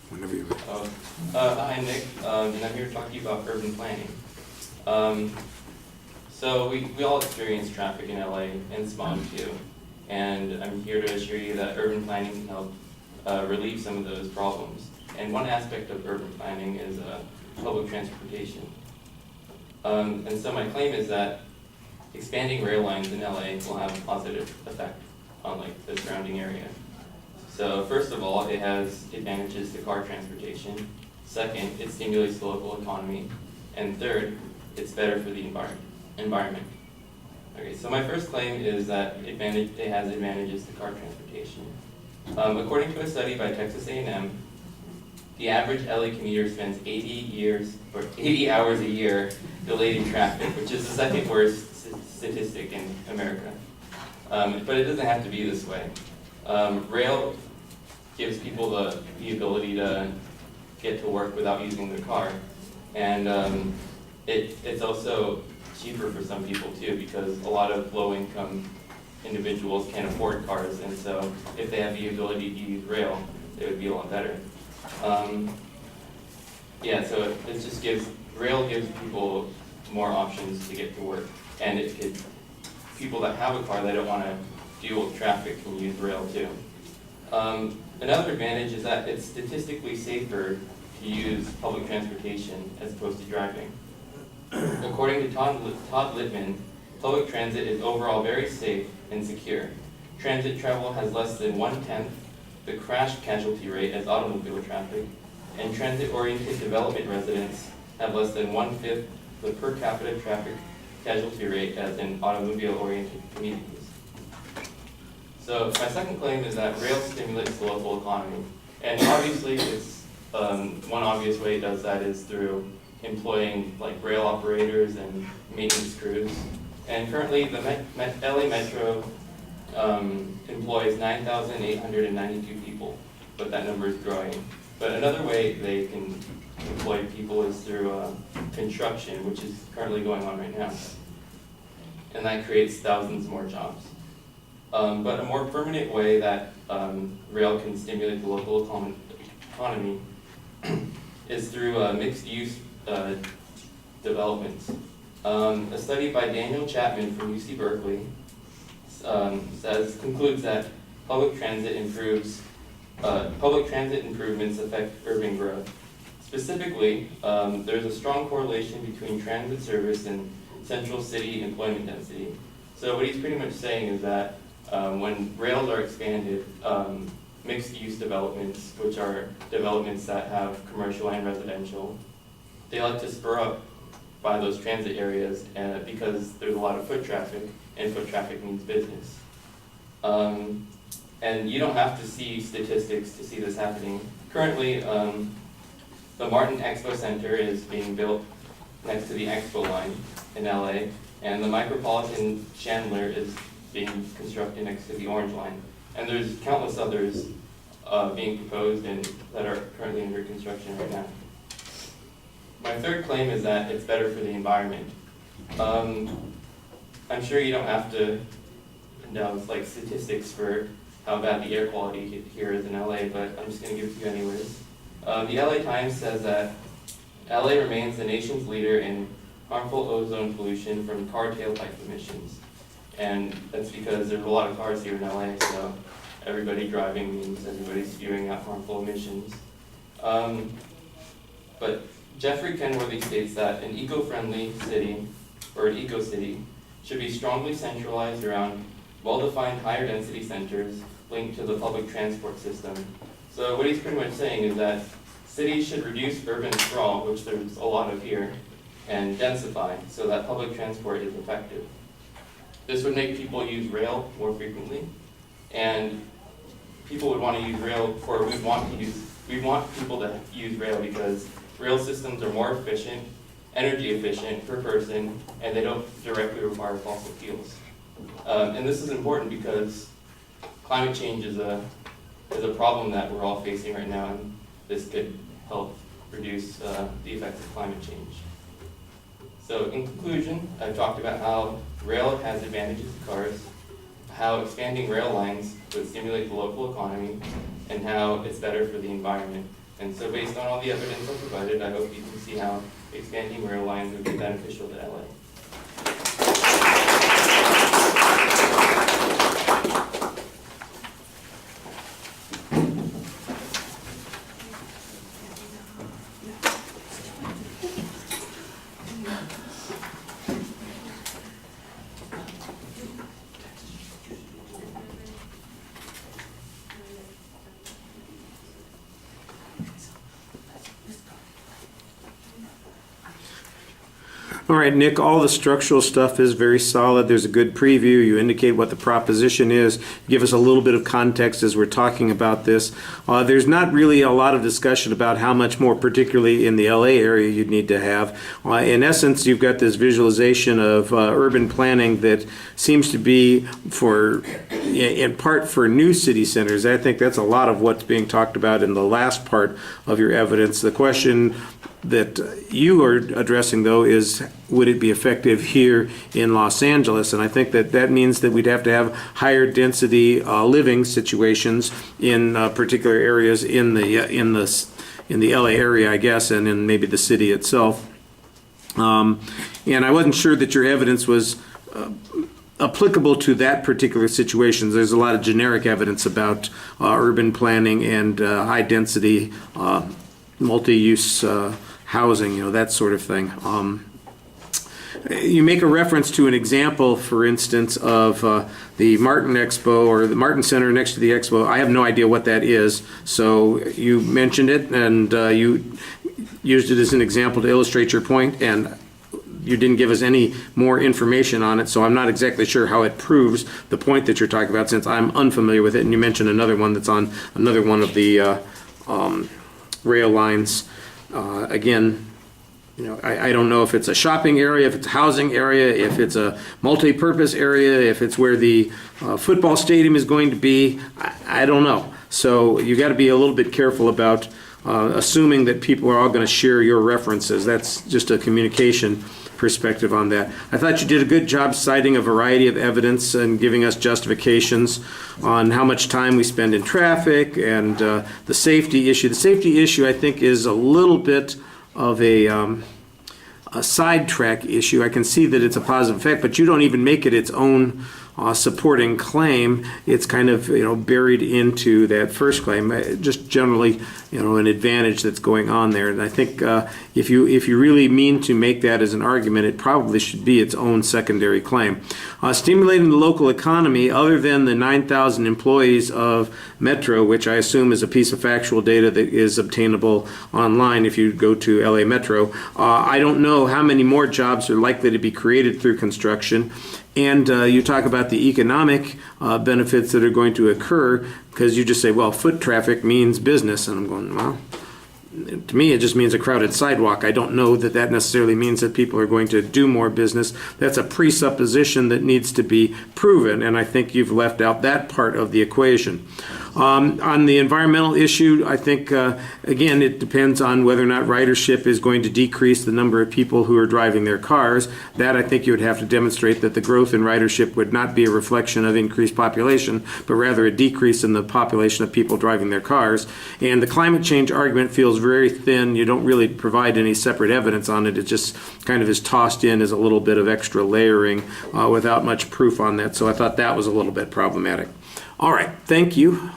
Whenever you're ready. Hi, Nick, and I'm here to talk to you about urban planning. So we all experience traffic in LA and smog too, and I'm here to assure you that urban planning can help relieve some of those problems. And one aspect of urban planning is public transportation. And so my claim is that expanding rail lines in LA will have a positive effect on the surrounding area. So first of all, it has advantages to car transportation. Second, it stimulates the local economy. And third, it's better for the environment. Okay, so my first claim is that it has advantages to car transportation. According to a study by Texas A&M, the average LA commuter spends 80 hours a year delayed in traffic, which is the second worst statistic in America. But it doesn't have to be this way. Rail gives people the ability to get to work without using their car. And it's also cheaper for some people too, because a lot of low-income individuals can't afford cars, and so if they have the ability to use rail, it would be a lot better. So it just rail gives people more options to get to work, and people that have a car that don't want to deal with traffic can use rail too. Another advantage is that it's statistically safer to use public transportation as opposed to driving. According to Todd Littman, public transit is overall very safe and secure. Transit travel has less than 1/10 the crash casualty rate as automobile traffic, and transit-oriented development residents have less than 1/5 the per capita traffic casualty rate as in automobile-oriented communities. So my second claim is that rail stimulates the local economy, and obviously it's one obvious way it does that is through employing rail operators and maintenance crews. And currently the LA Metro employs 9,892 people, but that number is growing. But another way they can employ people is through construction, which is currently going on right now. And that creates thousands more jobs. But a more permanent way that rail can stimulate the local economy is through mixed-use developments. A study by Daniel Chapman from UC Berkeley concludes that public transit improvements affect urban growth. Specifically, there's a strong correlation between transit service and central city employment density. So what he's pretty much saying is that when rails are expanded, mixed-use developments, which are developments that have commercial and residential, they like to spur up by those transit areas because there's a lot of foot traffic, and foot traffic means business. And you don't have to see statistics to see this happening. Currently, the Martin Expo Center is being built next to the Expo line in LA, and the Micropolitan Chandler is being constructed next to the Orange line. And there's countless others being proposed and that are currently under construction right now. My third claim is that it's better for the environment. I'm sure you don't have to announce statistics for how bad the air quality here is in LA, but I'm just going to give it to you anyways. The LA Times says that LA remains the nation's leader in harmful ozone pollution from car tailpipe emissions. And that's because there's a lot of cars here in LA, so everybody driving means everybody's spewing out harmful emissions. But Jeffrey Kenworthy states that an eco-friendly city, or an eco-city, should be strongly centralized around well-defined higher density centers linked to the public transport system. So what he's pretty much saying is that cities should reduce urban sprawl, which there's a lot of here, and densify so that public transport is effective. This would make people use rail more frequently, and people would want to use rail, or we want people to use rail because rail systems are more efficient, energy efficient per person, and they don't directly require fossil fuels. And this is important because climate change is a problem that we're all facing right now, and this could help reduce the effects of climate change. So in conclusion, I've talked about how rail has advantages to cars, how expanding rail lines would stimulate the local economy and how it's better for the environment. And so based on all the evidence I've provided, I hope you can see how expanding rail lines would be beneficial to LA. All right, Nick, all the structural stuff is very solid. There's a good preview. You indicate what the proposition is. Give us a little bit of context as we're talking about this. There's not really a lot of discussion about how much more, particularly in the LA area, you'd need to have. In essence, you've got this visualization of urban planning that seems to be in part for new city centers. I think that's a lot of what's being talked about in the last part of your evidence. The question that you are addressing, though, is would it be effective here in Los Angeles? And I think that means that we'd have to have higher density living situations in particular areas in the LA area, I guess, and in maybe the city itself. And I wasn't sure that your evidence was applicable to that particular situation. There's a lot of generic evidence about urban planning and high density multi-use housing, that sort of thing. You make a reference to an example, for instance, of the Martin Expo or the Martin Center next to the Expo. I have no idea what that is, so you mentioned it and you used it as an example to illustrate your point, and you didn't give us any more information on it, so I'm not exactly sure how it proves the point that you're talking about, since I'm unfamiliar with it. And you mentioned another one that's on another one of the rail lines. Again, I don't know if it's a shopping area, if it's a housing area, if it's a multi-purpose area, if it's where the football stadium is going to be. I don't know. So you got to be a little bit careful about assuming that people are all going to share your references. That's just a communication perspective on that. I thought you did a good job citing a variety of evidence and giving us justifications on how much time we spend in traffic and the safety issue. The safety issue, I think, is a little bit of a sidetrack issue. I can see that it's a positive effect, but you don't even make it its own supporting claim. It's kind of buried into that first claim. Just generally, an advantage that's going on there. And I think if you really mean to make that as an argument, it probably should be its own secondary claim. Stimulating the local economy, other than the 9,000 employees of Metro, which I assume is a piece of factual data that is obtainable online if you go to LA Metro. I don't know how many more jobs are likely to be created through construction. And you talk about the economic benefits that are going to occur, because you just say, well, foot traffic means business. And I'm going, well, to me, it just means a crowded sidewalk. I don't know that that necessarily means that people are going to do more business. That's a presupposition that needs to be proven, and I think you've left out that part of the equation. On the environmental issue, I think, again, it depends on whether or not ridership is going to decrease the number of people who are driving their cars. That, I think, you would have to demonstrate that the growth in ridership would not be a reflection of increased population, but rather a decrease in the population of people driving their cars. And the climate change argument feels very thin. You don't really provide any separate evidence on it. It just kind of is tossed in as a little bit of extra layering without much proof on that. So I thought that was a little bit problematic. All right, thank you.